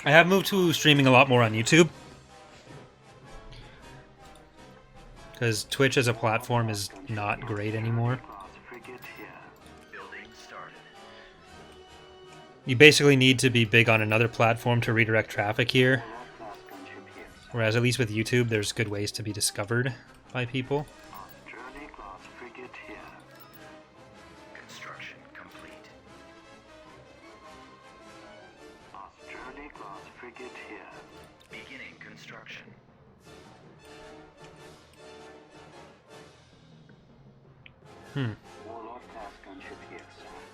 I have moved to streaming a lot more on YouTube. Because Twitch as a platform is not great anymore. You basically need to be big on another platform to redirect traffic here. Whereas at least with YouTube, there's good ways to be discovered by people. Construction complete. Journey class frigate here. Beginning construction.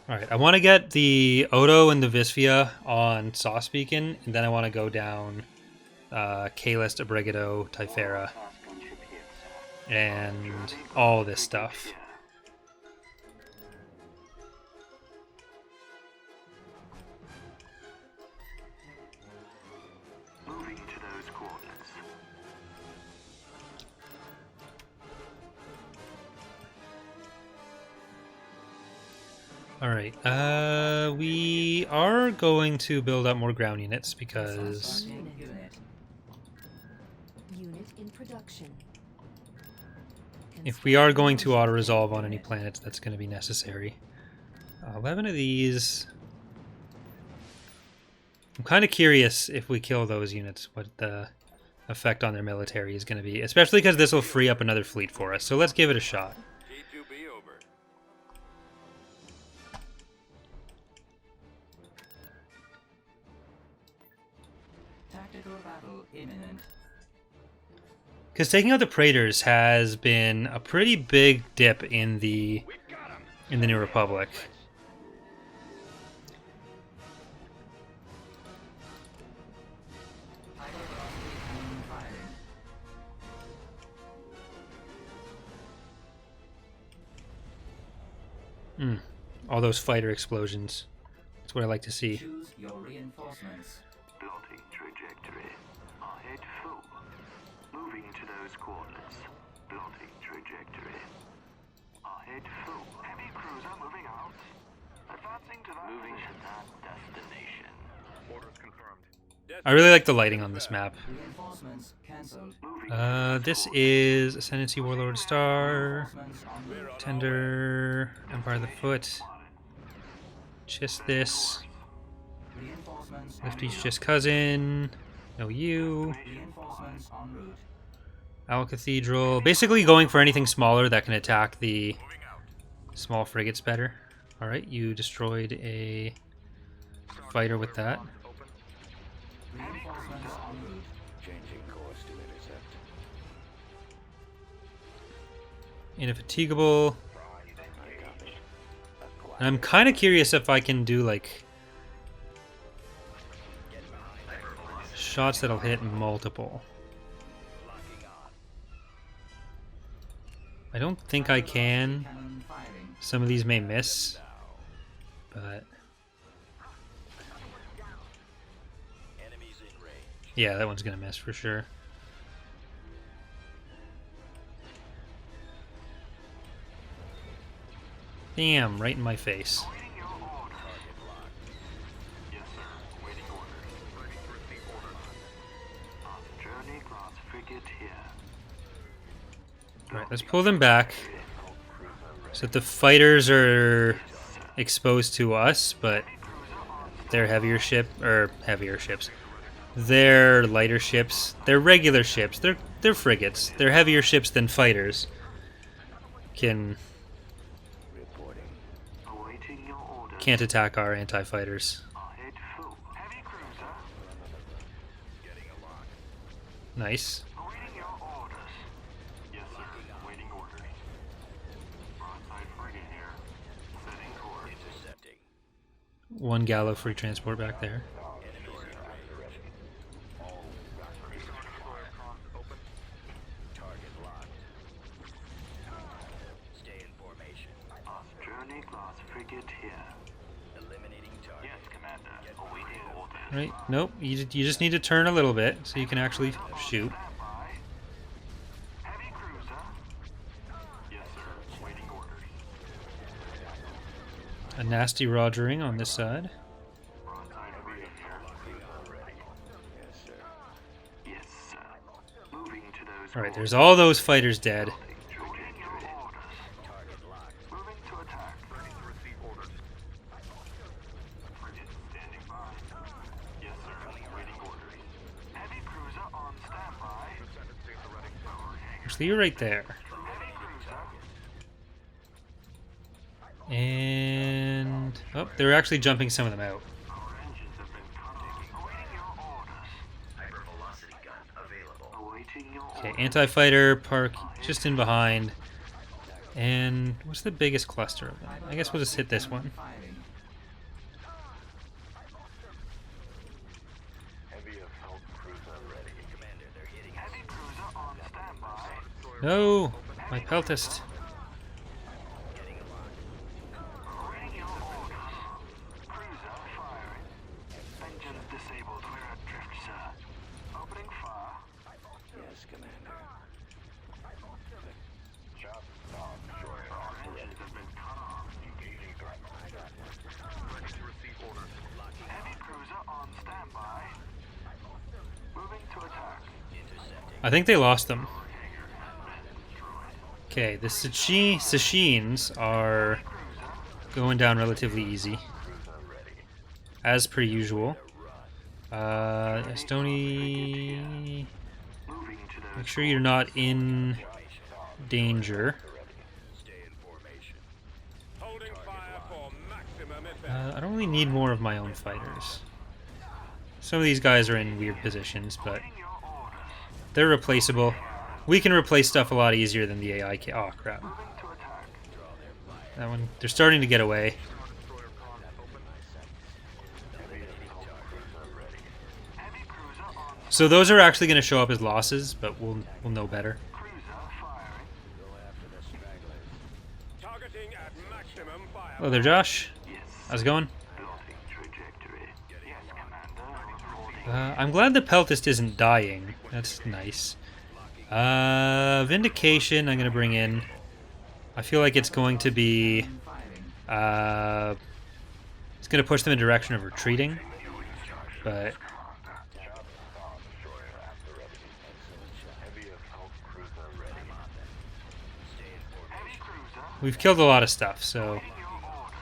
Alright, I want to get the Odo and the Visvia on Saucebeacon, and then I want to go down Kaelist, Abrigato, Typhera, and all this stuff. Moving to those coordinates. Alright, we are going to build up more ground units because... Unit in production. If we are going to auto-resolve on any planets, that's going to be necessary. 11 of these... I'm kind of curious if we kill those units, what the effect on their military is going to be. Especially because this will free up another fleet for us, so let's give it a shot. G2B over. Tactical battle imminent. Because taking out the Praetors has been a pretty big dip in the New Republic. All those fighter explosions. That's what I like to see. Choose your reinforcements. Plotting trajectory. Ahead full. Moving to those coordinates. Plotting trajectory. Ahead full. Heavy cruiser moving out. Advancing to that moving to that destination. Orders confirmed. I really like the lighting on this map. Reinforcements cancelled. This is Ascendancy Warlord Star, Tender, Empire of the Foot, Just this, Lifty's Just Cousin, No You, Reinforcements en route. Owl Cathedral. Basically going for anything smaller that can attack the small frigates better. Alright, you destroyed a fighter with that. Reinforcements en route. Changing course to intercept. Indefatigable. And I'm kind of curious if I can do like shots that'll hit multiple. I don't think I can. Cannon firing. Some of these may miss, but Enemies in range. yeah, that one's gonna miss for sure. Damn, right in my face. Waiting your orders. Target locked. Yes, sir. Waiting orders. Ready to receive orders. Journey class frigate here. Alright, let's pull them back so that the fighters are exposed to us, but they're heavier ships. They're lighter ships. They're regular ships. They're frigates. They're heavier ships than fighters. Awaiting your orders. Can't attack our anti-fighters. Ahead full. Heavy cruiser. Getting a lock. Nice. Awaiting your orders. Yes, sir. Waiting orders. Broadside frigate here. Setting course. Intercepting. One Gallo free transport back there. Enemies in range. All open. Target locked. Stay in formation. Journey class frigate here. Eliminating target. Yes, Commander. Awaiting orders. Right? Nope. You just need to turn a little bit so you can actually shoot. Standby. Heavy cruiser. Yes, sir. Waiting orders. A nasty rogering on this side. Broadside frigate here. Alright, there's all those fighters dead. Awaiting your orders. Target locked. Moving to attack. Ready to receive orders. Frigate standing by. Yes, sir. Waiting orders. Heavy cruiser on standby. Actually, you're right there. Heavy cruiser. And... oh, they're actually jumping some of them out. Our engines have been cut off. Awaiting your orders. Hypervelocity gun available. Awaiting your Okay, orders. anti-fighter, park just in behind. And what's the biggest cluster of them? I guess we'll just hit this one. Heavy assault cruiser ready. Commander, they're hitting heavy cruiser on standby. No! My peltist. Awaiting your orders. Cruiser firing. Engines disabled. We're adrift, sir. Opening fire. Yes, Commander. Just stop. Sure. Our engines have been cut off. Engaging threat. Ready to receive orders. Heavy cruiser on standby. Moving to attack. I think they lost them. Okay, the Sashins are going down relatively easy. As per usual. Estoni... Moving to the make sure you're not in danger. Holding fire for maximum effect. I don't really need more of my own fighters. Some of these guys are in weird positions, but they're replaceable. We can replace stuff a lot easier than the AI can. Oh, crap. moving to attack. That one, they're starting to get away. Heavy cruiser on So those are actually going to show up as losses, but we'll know better. cruiser firing. Targeting at maximum fire. Hello there, Josh. Yes. How's it going? Plotting trajectory. Yes, Commander. I'm glad the peltist isn't dying. That's nice. Vindication I'm going to bring in. I feel like it's going to be... it's going to push them in the direction of retreating. But... Heavy cruiser. we've killed a lot of stuff, so... Your orders.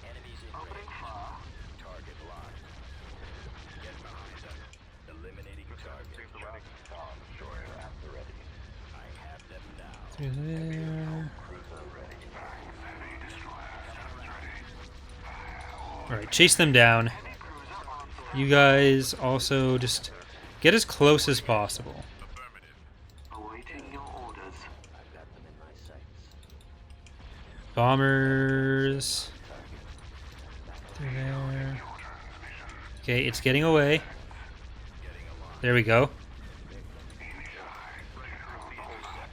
Enemies in opening fire. Target locked. Get behind them. Eliminating target. I have them now. Through there... Alright, chase them down. You guys also just get as close as possible. Awaiting your orders. I've got them in my sights. Bombers. Through there. Okay, it's getting away. There we go.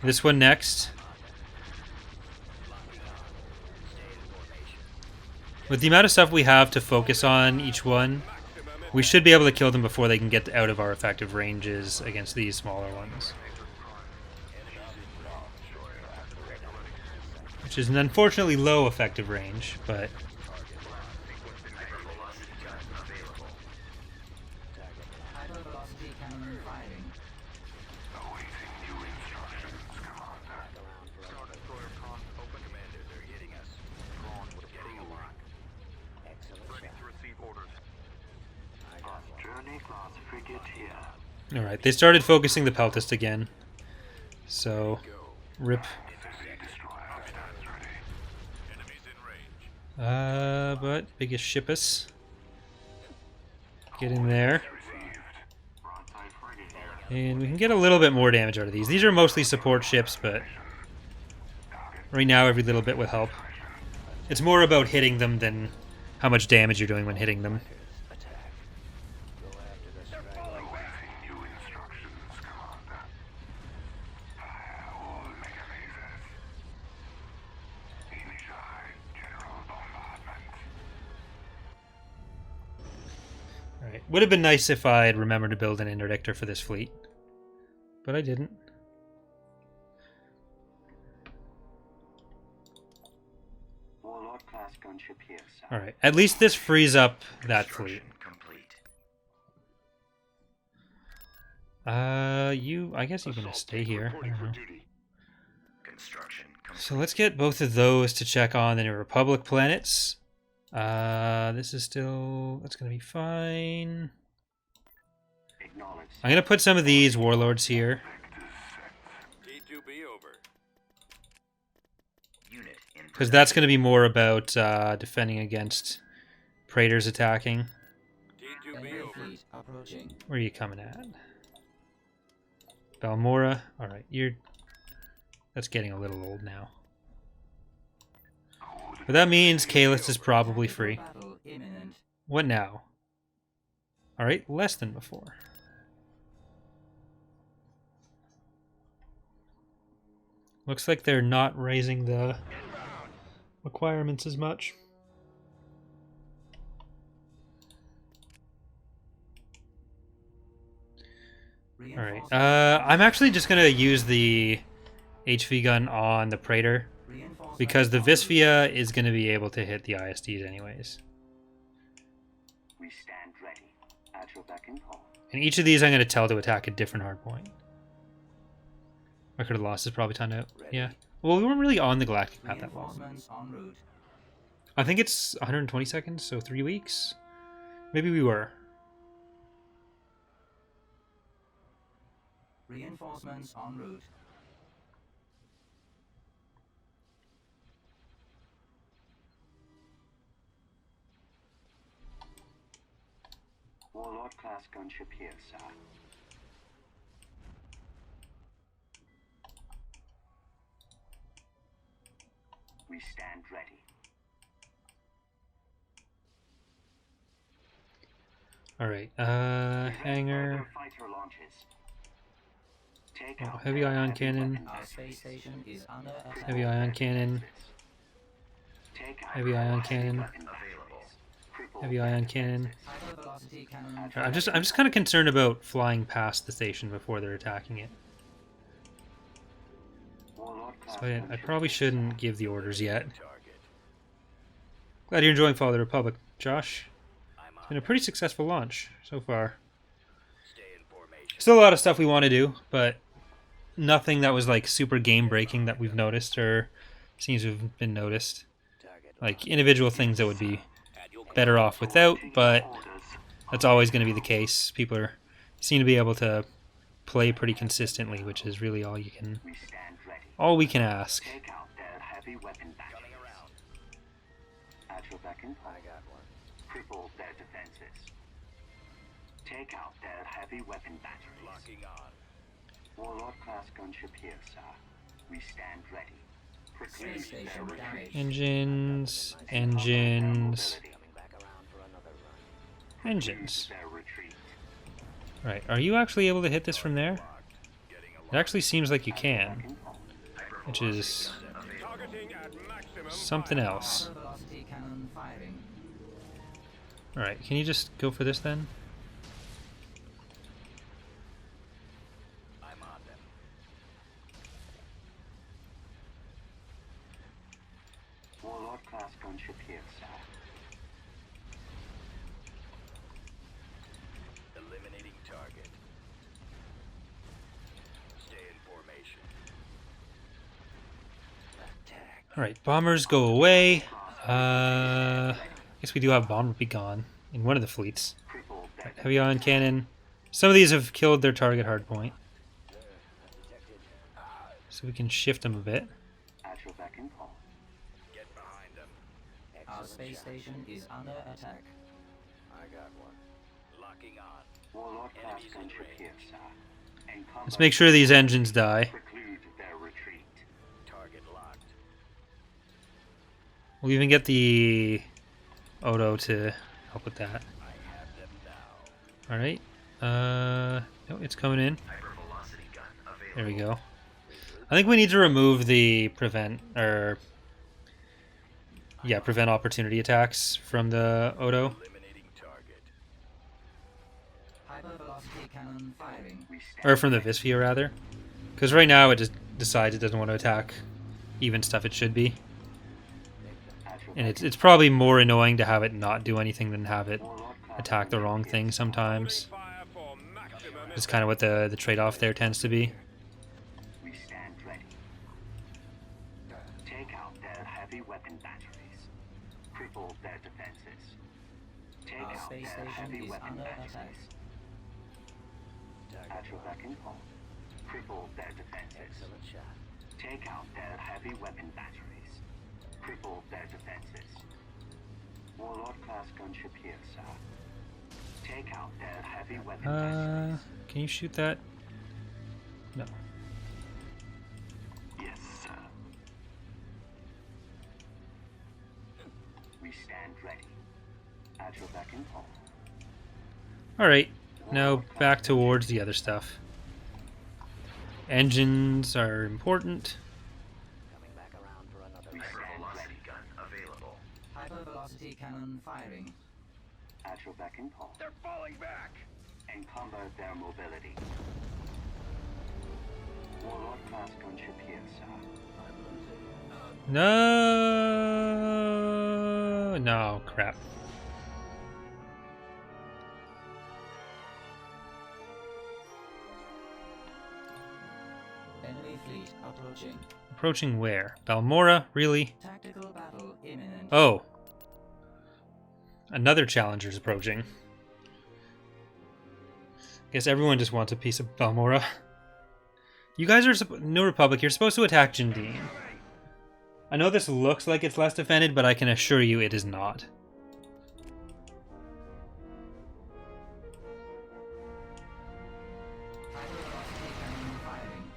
This one next. With the amount of stuff we have to focus on each one, we should be able to kill them before they can get out of our effective ranges against these smaller ones. Which is an unfortunately low effective range, but... Journey class frigate here. Alright, they started focusing the peltist again. So, rip. But biggest ship us. Get in there. Broadside frigate here. And we can get a little bit more damage out of these. These are mostly support ships, but right now every little bit will help. It's more about hitting them than how much damage you're doing when hitting them. Alright, would have been nice if I had remembered to build an interdictor for this fleet. But I didn't. Warlord class gunship here, sir. Alright, at least this frees up that fleet. Complete. I guess you can just stay here. I don't know. Construction So let's get both of those to check on the New Republic planets. This is still... That's going to be fine. acknowledged. I'm going to put some of these warlords here. T2B over. Unit in Because that's going to be more about defending against Praetors attacking. T2B over. Fleet approaching. Where are you coming at? Balmorra. Alright, you're... That's getting a little old now. But that means Kalis is probably free. Battle imminent. What now? Alright, less than before. Looks like they're not raising the requirements as much. Alright, I'm actually just going to use the HV gun on the Praetor, because the Visvia is going to be able to hit the ISDs anyways. We stand ready. At your beck and call. And each of these I'm going to tell to attack a different hardpoint. Record of loss is probably timed out. Yeah. Well, we weren't really on the galactic map that long. Reinforcements en route. I think it's 120 seconds, so 3 weeks? Maybe we were. Reinforcements en route. Warlord class gunship here, sir. We stand ready. Alright, hangar. Fighter launches. Take Oh, out heavy their ion cannon. weapon Our bases. space station is under attack. Heavy ion cannon. Take out Heavy ion cannon. weapon bases. Cripple Heavy ion cannon. Hypervelocity cannon. I'm just kind of concerned about flying past the station before they're attacking it. Warlord class So I gunship probably here, shouldn't give the orders yet. Target. Glad you're enjoying Fall of the Republic, Josh. I'm It's on. been a pretty successful launch so far. Stay in formation. Still a lot of stuff we want to do, but nothing that was like super game breaking that we've noticed or seems to have been noticed. Target. Like individual things that would be At your better off without, but orders. that's always going to be the case. People seem to be able to play pretty consistently, which is really all you can, We stand ready. all we can ask. Take out their heavy weapon batteries. coming around. At your beck and call. I got one. Cripple their defenses. Take out their heavy weapon batteries. Locking on. Warlord class gunship here, sir. We stand ready. Preclude Space their station retreat. damaged. Engines, engines, Coming back around for another run. engines. Their retreat. Right, are you actually able to hit this from there? Getting It actually seems like you Beck can, and call. which is targeting at maximum. something fire. else. Hypervelocity cannon firing. Alright, can you just go for this then? I'm on them. Warlord class gunship here, sir. Eliminating target. Stay in formation. Attack. Alright, bombers go away. I guess we do have bomber be gone in one of the fleets. Cripple their Right, heavy ion cannon. Some of these have killed their target hardpoint, Detected. so we can shift them a bit. at your beck and call. Get behind them. Our Excellent space shot. station is under attack. I got one. Locking on. Warlord class Enemies in gunship range. here, sir. Encumber Let's make sure these engines die. Preclude their retreat. Target locked. We'll even get the Odo to help with that. I have them now. Alright. No, it's coming in. Hypervelocity gun available. There we go. I think we need to remove the prevent opportunity attacks from the Odo. Eliminating target. Hypervelocity cannon firing. We stand Or from the Visvia, rather. Because right now it just decides it doesn't want to attack even stuff it should be. at your And beck it's probably more annoying to have it not do anything than have it Warlord class attack the wrong thing sometimes. Holding fire for maximum It's kind of what the trade-off there tends to be. We stand ready. Take out their heavy weapon batteries. Cripple their defenses. Take Our out space their station heavy is weapon under batteries. attack. At your beck and call. Cripple their defenses. Excellent shot. Take out their heavy weapon batteries. Cripple their defenses. Warlord class gunship here, sir. Take out their heavy weapon batteries. Can you shoot that? No. Yes, sir. We stand ready. At your beck and call. All right. Now back towards the other stuff. Engines are important. Coming back around for another We round. stand ready. Gun available. Hypervelocity cannon firing. At your beck and call. They're falling back. Encumber their mobility. Warlord class gunship here, sir. No. No. Crap. Enemy fleet approaching. Approaching where? Balmorra? Really? Tactical battle imminent. Oh. Another challenger's approaching. Guess everyone just wants a piece of Balmorra. You guys are New Republic. You're supposed to attack Jindine. I know this looks like it's less defended, but I can assure you it is not. Hypervelocity cannon firing.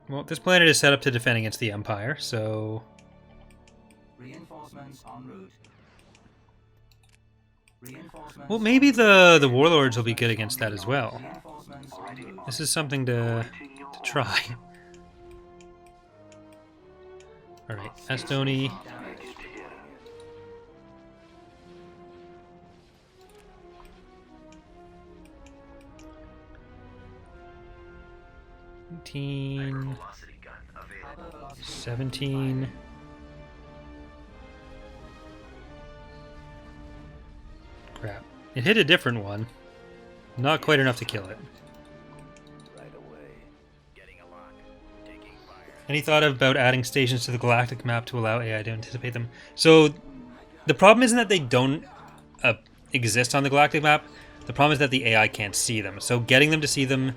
Well, this planet is set up to defend against the Empire, so... Reinforcements en route. Reinforcements. Well, maybe the Warlords will be good against that as well. Reinforcements en route. This is something to try. Alright, Estoni. Damage. Eighteen, Hypervelocity 17. Crap. It hit a different one. Not quite enough to kill it. Right away. Getting a lock. Taking fire. Any thought about adding stations to the galactic map to allow AI to anticipate them? So, the problem isn't that they don't exist on the galactic map. The problem is that the AI can't see them. So, getting them to see them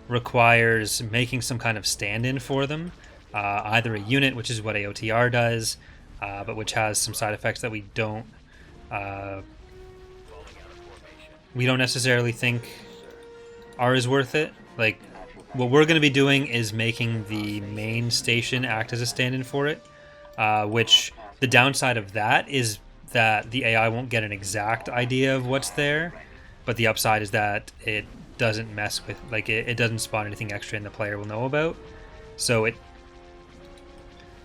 requires making some kind of stand-in for them. Either a unit, which is what AOTR does, but which has some side effects that we don't necessarily think are is worth it. Like, what we're going to be doing is making the main station act as a stand-in for it, which the downside of that is that the AI won't get an exact idea of what's there, but the upside is that it doesn't mess with, like, it doesn't spawn anything extra and the player will know about. So it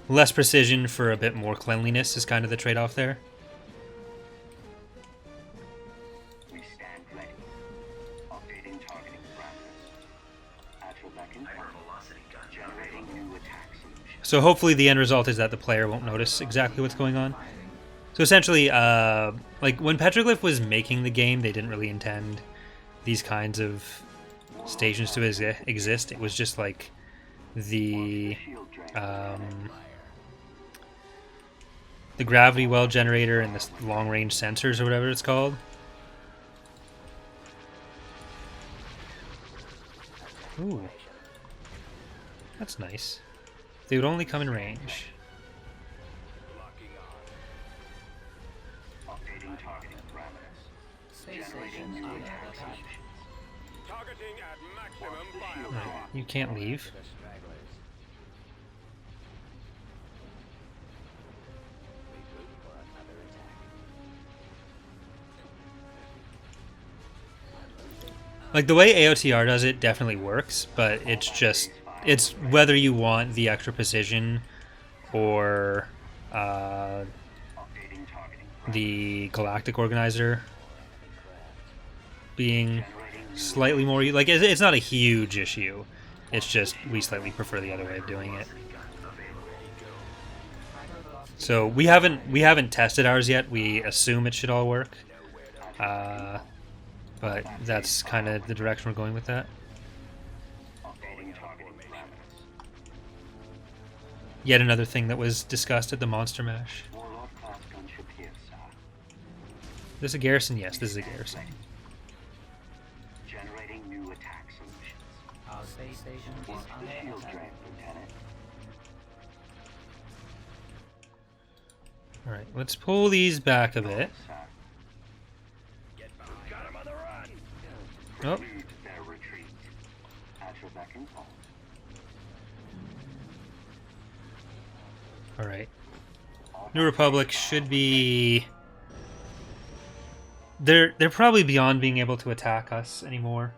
less precision for a bit more cleanliness is kind of the trade-off there. We stand ready. Updating targeting parameters. At your beck and call. Generating new attack solutions. So hopefully the end result is that the player won't notice exactly what's going on. So essentially, like when Petroglyph was making the game, they didn't really intend these kinds of stations to exist. It was just like the gravity well generator and the long range sensors or whatever it's called. Ooh, that's nice. They would only come in range. Updating targeting parameters. Space station under attack. Targeting at maximum fire. Right, you can't leave. The stragglers. Regroup for another attack. Like, the way AOTR does it definitely works, but it's whether you want the extra precision or Updating targeting the galactic organizer being slightly more, like, it's not a huge issue. It's just we slightly prefer the other way of doing it. Hypervelocity So we haven't tested ours yet. We assume it should all work, but that's kind of the direction we're going with that. Updating targeting parameters. Yet another thing that was discussed at the Monster Mash. Warlord class gunship here, sir. This is a garrison? Yes, this is a garrison. Generating new attack solutions. Our space station is Watch the under shield attack. drain, Lieutenant. Alright, let's pull these back a bit. Sir. Got him on the run. Oh, Lead their retreat. At your beck and call. alright. New Republic should be... They're probably beyond being able to attack us anymore.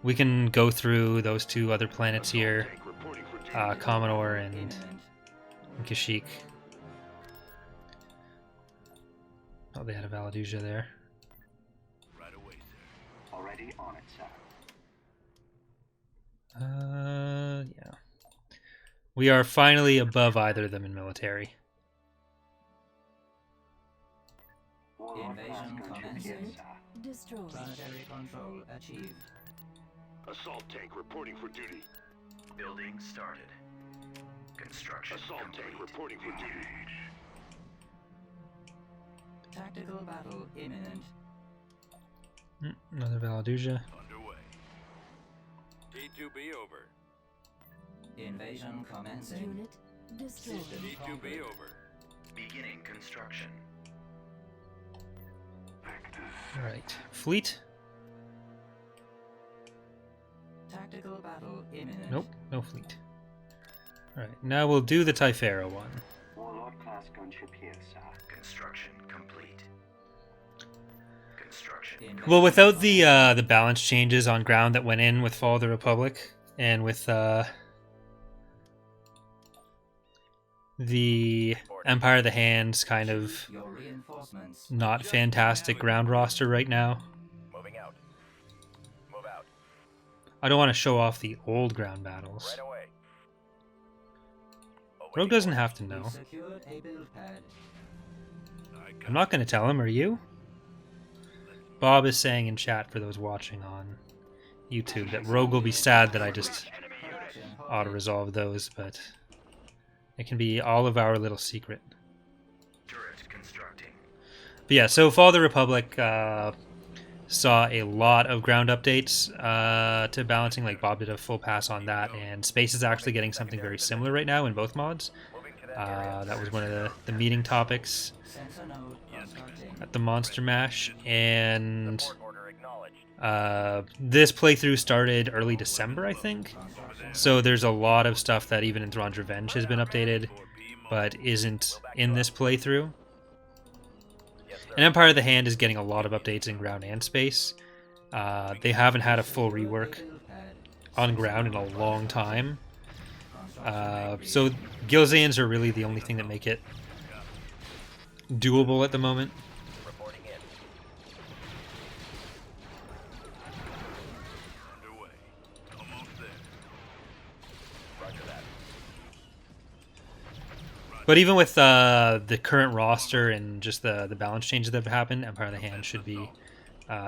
We can go through those two other planets here, Commodore and Imminent. Kashyyyk. Oh, they had a Valaduja there. Right away, sir. Already on it, sir. Yeah. We are finally above either of them in military. Warlord class Invasion gunship here, commencing. sir. Destroyed. Planetary control achieved. Assault tank reporting for duty. Building started. Construction Assault tank complete. reporting for duty. Tactical battle imminent. Another Valaduja. Underway. T2B over. Invasion commencing. Unit destroyed. System T2B conquered. over. Beginning construction. Alright. Fleet? Tactical battle imminent. Nope, no fleet. Alright, now we'll do the Typhara one. Warlord class gunship here, sir. Construction complete. Construction. Invasion Well, without the balance changes on ground that went in with Fall of the Republic, and with the Empire of the Hands kind of Your reinforcements. not fantastic ground roster right now. Moving out. Move out. I don't want to show off the old ground battles. Right away. Rogue doesn't have to We've know. secured a build pad. I'm not going to tell him, are you? Bob is saying in chat for those watching on YouTube that Rogue will be sad that I just Production auto-resolve those, but it can be all of our little secret. Turret constructing. But yeah, so Fall of the Republic saw a lot of ground updates to balancing. Like Bob did a full pass on that, and Space is actually getting something very similar right now in both mods. That was one of the meeting topics sensor node constructing. at the Monster Mash, and Port order acknowledged. this playthrough started early December, I think. Construction. So there's a lot of stuff that even in Thrawn's Revenge has been updated, but isn't in this playthrough. Yes, sir. And Empire of the Hand is getting a lot of updates in ground and space. They haven't had a full rework Build pad. on ground in a long time. Construction So Gilzans are really the only thing that make it doable at the moment. Reporting in. Underway. Almost there. Roger that. But even with the current roster and just the balance changes that have happened, Empire of the Hand should be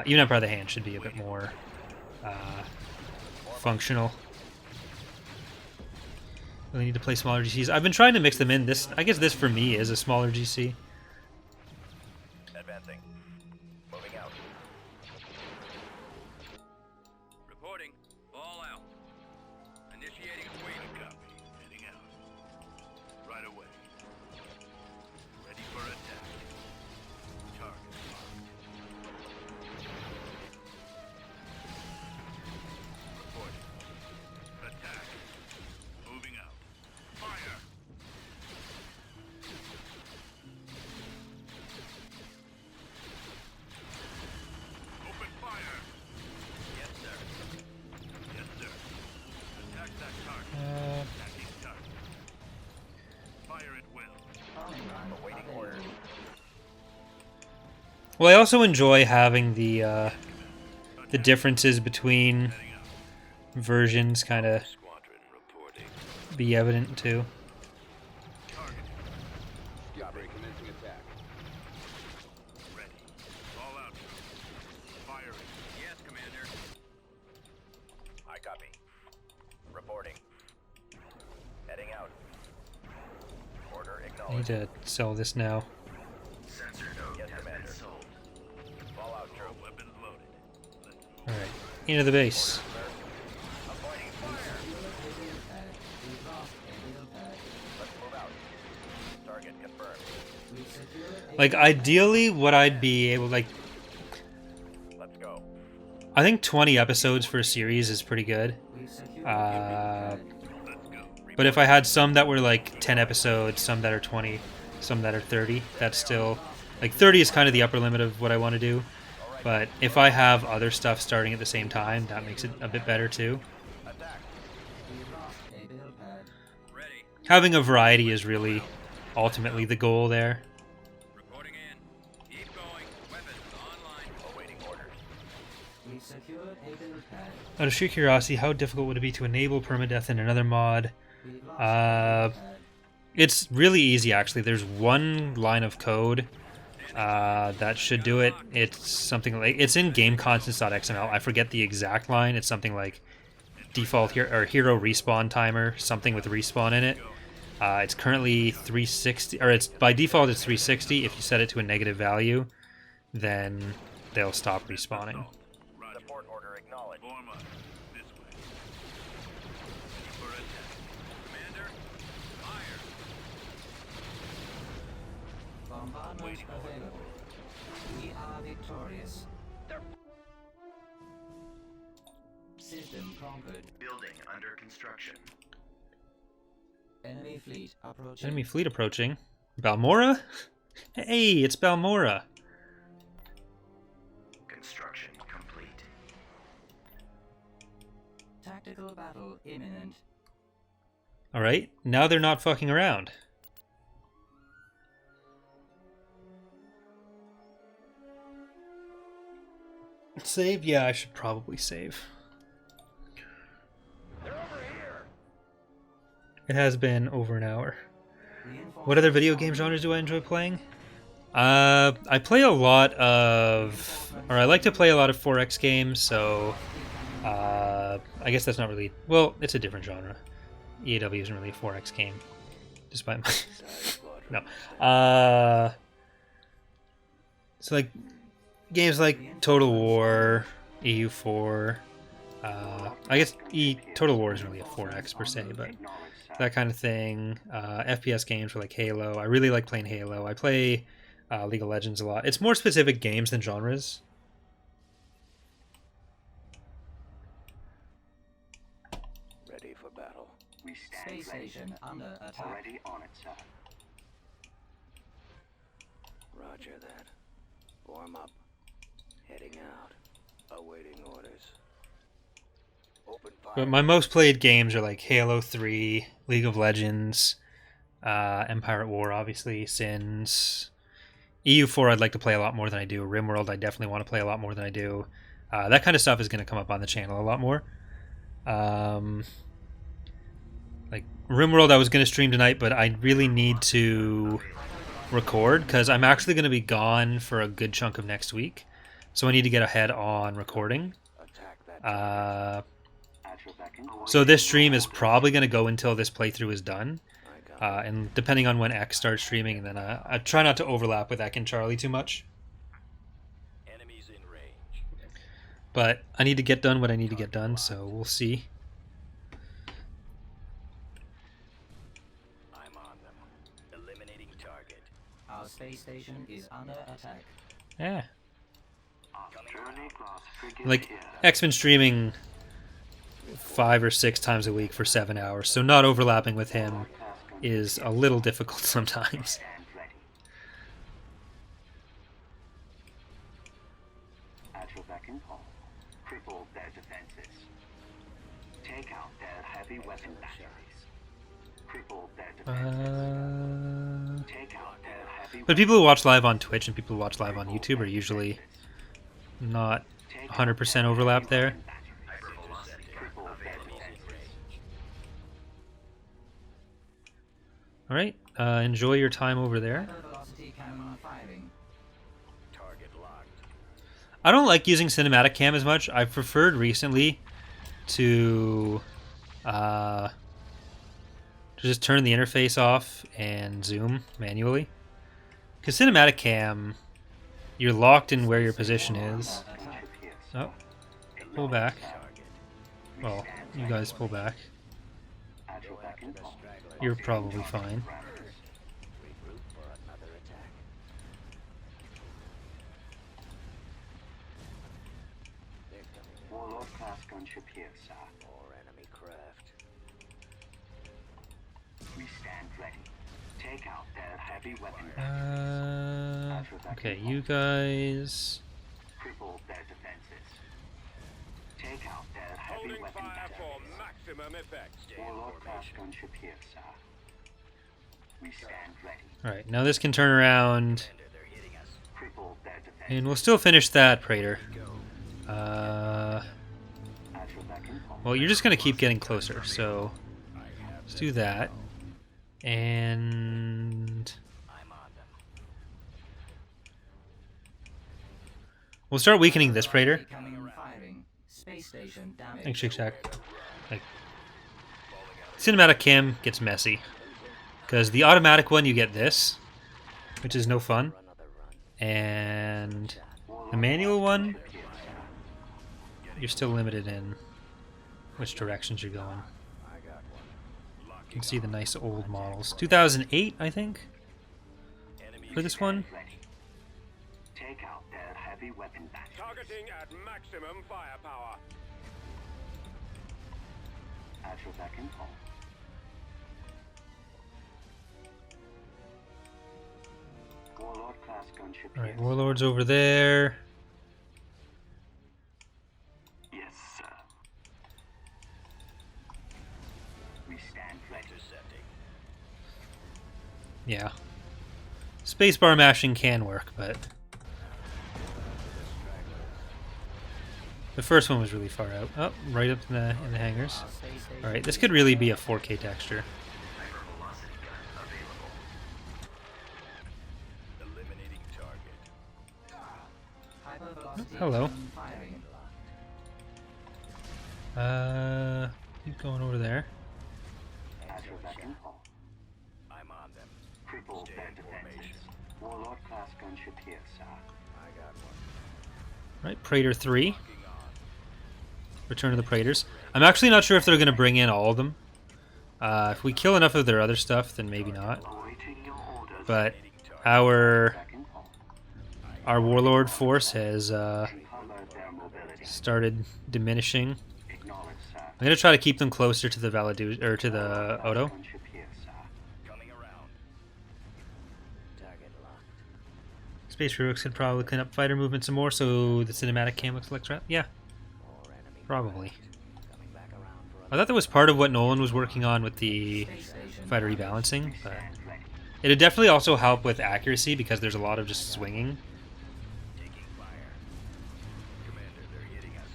even Empire of the Hand should be a bit more functional. Really need to play smaller GCs. I've been trying to mix them in. This, I guess, this for me is a smaller GC. Advancing. Moving out. Reporting. All out. Initiating a sweep. Copy. Heading out. Right away. Ready for attack. Target marked. Reporting. Attack. Moving out. Fire. Open fire. Yes, sir. Yes, sir. Attack that target. Attacking target. Fire at will. Arming run Awaiting available. orders. Well, I also enjoy having the differences between Heading out. versions kind of Squadron reporting. be evident too. Target. Copy. Reporting. Heading out. Order I need acknowledged. to sell this now. Sensor node Yes, has Commander. been sold. Fallout true. Weapons loaded. Alright, into the base. Avoiding fire. Pad. We've lost a middle pad. Let's move out. Target confirmed. We've secured a Like, ideally, what I'd be able, like, Let's go. I think 20 episodes for a series is pretty good. We've secured Uh, but if I had some that were like 10 episodes, some that are 20, some that are 30, that's still, like 30 is kind of the upper limit of what I want to do. But if I have other stuff starting at the same time, that makes it a bit better too. Attack. We've lost a middle pad. Ready. Having a variety is really ultimately the goal there. Reporting in. Keep going. Weapons online. Awaiting orders. We've secured a middle pad. Out of sheer curiosity, how difficult would it be to enable permadeath in another mod? We've lost Uh, a middle pad. It's really easy actually. There's one line of code that should do it. It's something like, it's in gameconstants.xml. I forget the exact line. It's something like default hero respawn timer, something with respawn in it. It's currently 360, or it's by default it's 360. If you set it to a negative value, then they'll stop respawning. Support order acknowledged. Form up. This way. Ready for attack. Commander, fire. Bombardment available. We are victorious. System conquered. Building under construction. Enemy fleet approaching. Enemy fleet approaching. Balmorra? Hey, it's Balmorra. Construction complete. Tactical battle imminent. Alright, now they're not fucking around. Save? Yeah, I should probably save. They're over here. It has been over an hour. Reinforcements What other video game genres do I enjoy playing? I play a lot of, or I like to play a lot of 4X games, so I guess that's not really, well, it's a different genre. EAW isn't really a 4X game, despite my, no. So like, games like Total War, EU4, I guess Total War isn't really a 4X per se, but that kind of thing. FPS games for like Halo. I really like playing Halo. I play League of Legends a lot. It's more specific games than genres. Ready for battle. We stand Space ready. station under attack. Already on it, sir. Roger that. Warm up. Heading out. Awaiting orders. Open fire. But my most played games are like Halo 3, League of Legends, Empire at War, obviously, Sins. EU4 I'd like to play a lot more than I do. RimWorld I definitely want to play a lot more than I do. That kind of stuff is going to come up on the channel a lot more. Like RimWorld I was going to stream tonight, but I really need to record because I'm actually going to be gone for a good chunk of next week. So I need to get ahead on recording. Attack that. At your beck and call. So this stream is probably going to go until this playthrough is done. I got And depending on when X starts streaming, and then I try not to overlap with Ek and Charlie too much. enemies in range. But I need to get done what I need to get done, so we'll see. I'm on them. Eliminating target. Our space station is under attack. Yeah. Journey class frigate Like, here. X been streaming 5 or 6 times a week for 7 hours, so not overlapping with him is a little difficult sometimes. Stand ready. At your beck and call. Cripple their defenses. Take out their heavy weapon batteries. Cripple their defenses. Take out their heavy But people who watch live on Twitch and people who watch live on YouTube are usually not 100% overlap there. Cripple their defenses. Alright, enjoy your time over there. Hyper velocity cannon firing. Target locked. I don't like using cinematic cam as much. I've preferred recently to just turn the interface off and zoom manually. Because cinematic cam, you're locked in where your position is. Oh, pull back. Well, you guys pull back. You're probably fine. Regroup for another attack. They're coming. Warlord class gunship here, sir. More enemy craft. We stand ready. Take out their heavy weapon. Okay, you guys. Cripple their defenses. Take out their heavy weapon batteries. maximum effect. Warlord class gunship here, sir. We stand ready. Alright, now this can turn around. They're hitting us. Cripple their defenses. And we'll still finish that, Praetor. At your beck and call. Well, you're just going to keep getting closer, so let's do that. And I'm on them. we'll start weakening this, Praetor. Incoming firing. Space station damaged. Thanks, Shake Shack. Like, cinematic cam gets messy. Because the automatic one, you get this, which is no fun. Another run. And the manual one, you're still limited in which directions you're going. I got one. You can see the nice old models. 2008, I think, for this one. Ready. Take out their heavy weapon batteries. Targeting at maximum firepower. At your beck and call. Warlord class gunship Alright, here. Warlord's over there. Yes, sir. We stand ready. Intercepting. Yeah. Spacebar mashing can work, but the first one was really far out. Oh, right up in the hangars. Space station. Alright, this could really be a 4K texture. Eliminating target. Hypervelocity Hello. cannon firing. Keep going over there. At your beck and call. I'm on them. Cripple Stay their in defenses. formation. Warlord class gunship here, sir. I got one. Right, Praetor 3. Locking on. Return of the Praetors. I'm actually not sure if they're going to bring in all of them. If we kill enough of their other stuff, then maybe not. Awaiting your orders. But our Beck and call. Warlord force has Encumber their mobility. started diminishing. Acknowledge, sir. I'm going to try to keep them closer to the Valadu or to the Odo. Gunship here, sir. Coming around. Target locked. Space Heroics could probably clean up fighter movement some more, so the cinematic cam looks like trap. Yeah, More enemy probably. craft. Coming back around for I thought that was part of what Nolan was working on with the Space station fighter rebalancing, but Stand ready. it'd definitely also help with accuracy because there's a lot of just swinging. taking fire. Commander, they're hitting us.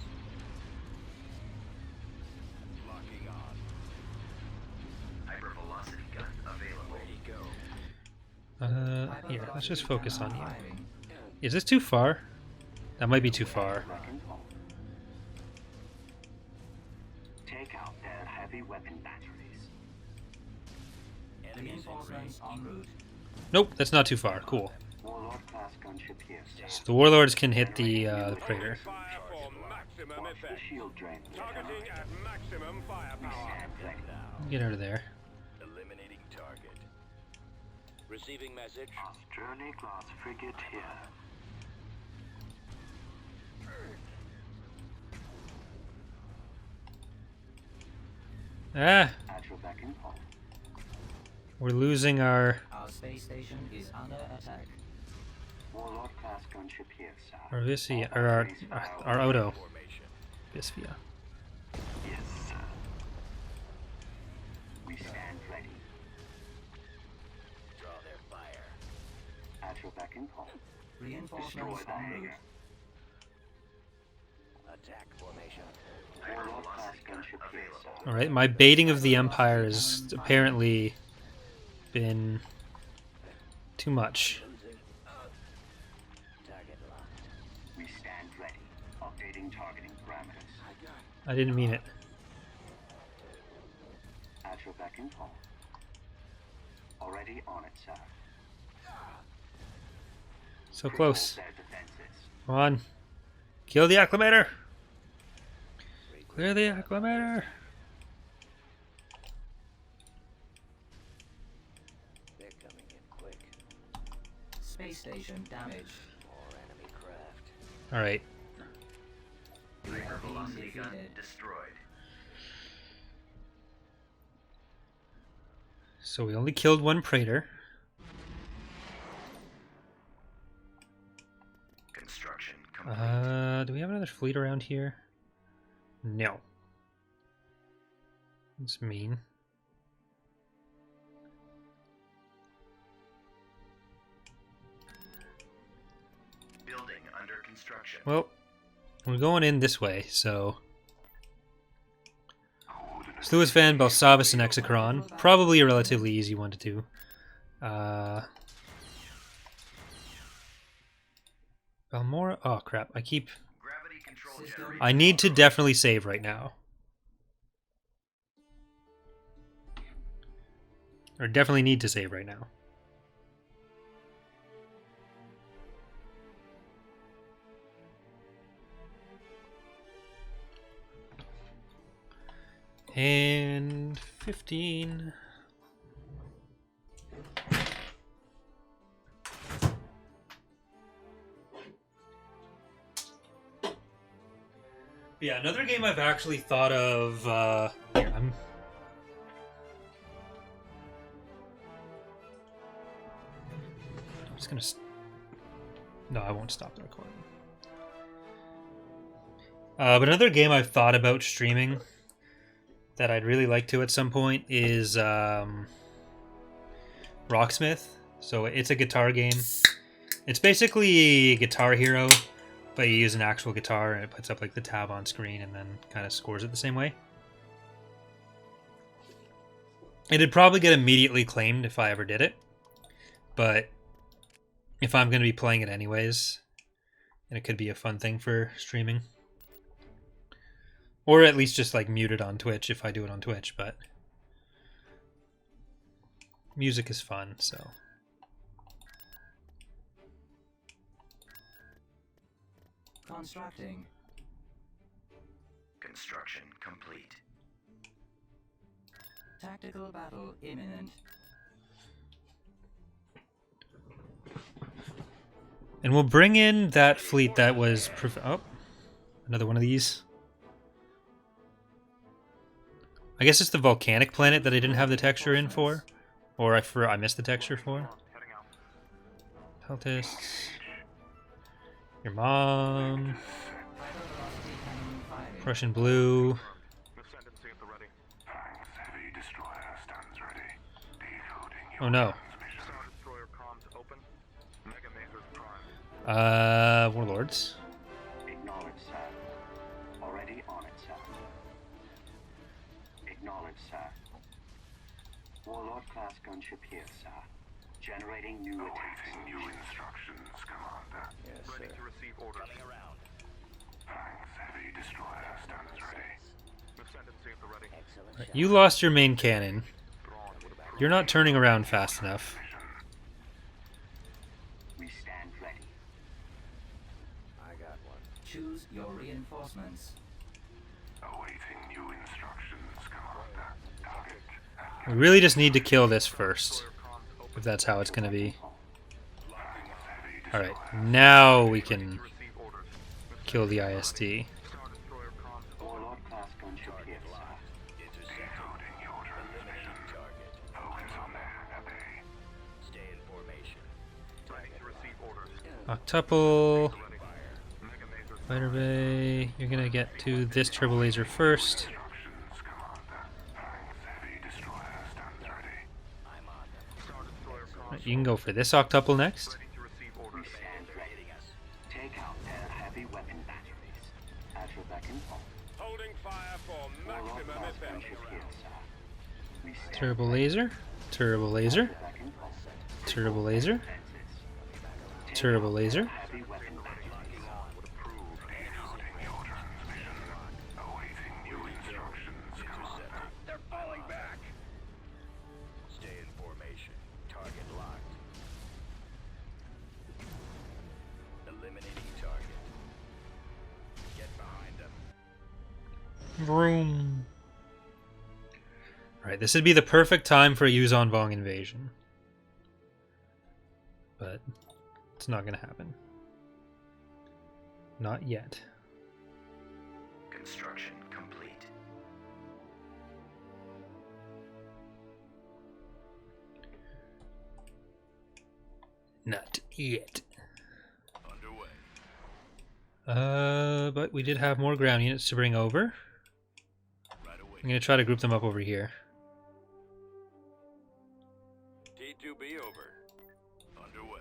Locking on. Hypervelocity gun available. Ready, go. Here, let's just focus on you. firing. Is this too far? That might be too far. Beck and call. Take out their heavy weapon batteries. Enemies in Reinforcements range. en route. Nope, that's not too far. Cool. Warlord class gunship here, sir. So the Warlords can hit the Praetor. Fire for maximum Watch the effect. shield drain. Targeting at maximum firepower. Stand ready. Get out of there. Eliminating target. Receiving message. Journey class frigate here. Ah, At your beck and call. we're losing our Our space station is under attack. Warlord class gunship here, sir. Visvia, All or batteries our fire. Odo. Formation. Visvia. Yes, sir. We stand ready. Draw their fire. At your beck and call. Destroy Reinforcements the en route. hangar. Attack formation. Warlord class gunship here, sir. Alright, my baiting of the Empire has apparently been too much. Losing. Target locked. We stand ready. Updating targeting parameters. I didn't mean it. At your beck and call. Already on it, sir. So close. Their defenses. Come on. Kill the acclimator. Clear the acclimator. They're coming in quick. Space station damaged. More enemy craft. All right. We have been defeated. Destroyed. So we only killed one Praetor. Construction complete. Do we have another fleet around here? No. That's mean. Building under construction. Well, we're going in this way, so... Sluisvan, Balsavis, and Exocron. Probably a relatively easy one to do. Balmorra... Oh, crap. Gravity control generator. I need to definitely save right now. Or definitely need to save right now. And 15. Yeah, another game I've actually thought of. Here, I'm just gonna. No, I won't stop the recording. But another game I've thought about streaming that I'd really like to at some point is Rocksmith. So it's a guitar game. It's basically Guitar Hero, but you use an actual guitar and it puts up like the tab on screen and then kind of scores it the same way. It'd probably get immediately claimed if I ever did it, but if I'm going to be playing it anyways, then it could be a fun thing for streaming. Or at least just like mute it on Twitch if I do it on Twitch, but music is fun, so. Constructing. Construction complete. Tactical battle imminent. And we'll bring in that fleet that was... Oh, another one of these. I guess it's the volcanic planet that I didn't have the texture in for. Or I missed the texture for. Peltis. Your mom. Prussian blue. Oh no. Warlords. Acknowledge, sir. Already on it, sir. Acknowledge, sir. Warlord class gunship here, sir. Generating new attacks. New instructions, Commander. Yes, ready to receive orders. Coming around. Thanks, heavy destroyer stands ready. Ascendancy at the ready. Excellent Right, shot. you lost your main cannon. You're not turning around fast enough. We stand ready. I got one. Choose your reinforcements. Awaiting new instructions, Commander. Target. We really just need to kill this first. If that's how it's going to be. Alright, now we can kill the ISD. Warlord class gunship here, sir. Decoding your transmission. Focus on that, Abbey. Stay in formation. Ready to receive orders. Octuple, Mega Mazers. Fighter Bay, you're going to get to this turbo laser first. Instructions, Commander. Thanks, heavy destroyer stands ready. I'm on them. Star Destroyer comms. Right, you can go for this octuple next. Ready to receive We orders. stand ready. Take out their heavy weapon batteries. At your beck and call. Holding fire for Warlord maximum class effect. gunship here, sir. We stand Turbo laser, turbo laser, at your beck and call. turbo laser, Defenses. turbo laser. Heavy weapon batteries. Decoding your transmission. Awaiting new instructions, Commander. They're falling back. vroom. Right, this would be the perfect time for a Yuzon Vong invasion. But it's not going to happen. Not yet. Construction complete. Not yet. Underway. But we did have more ground units to bring over. Right away. I'm going to try to group them up over here. T2B over. Underway.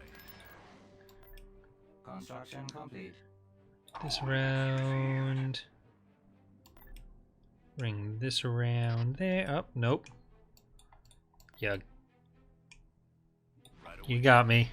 Construction complete. This around. Bring this around there. Oh, nope. Yeah, Right away. you got me.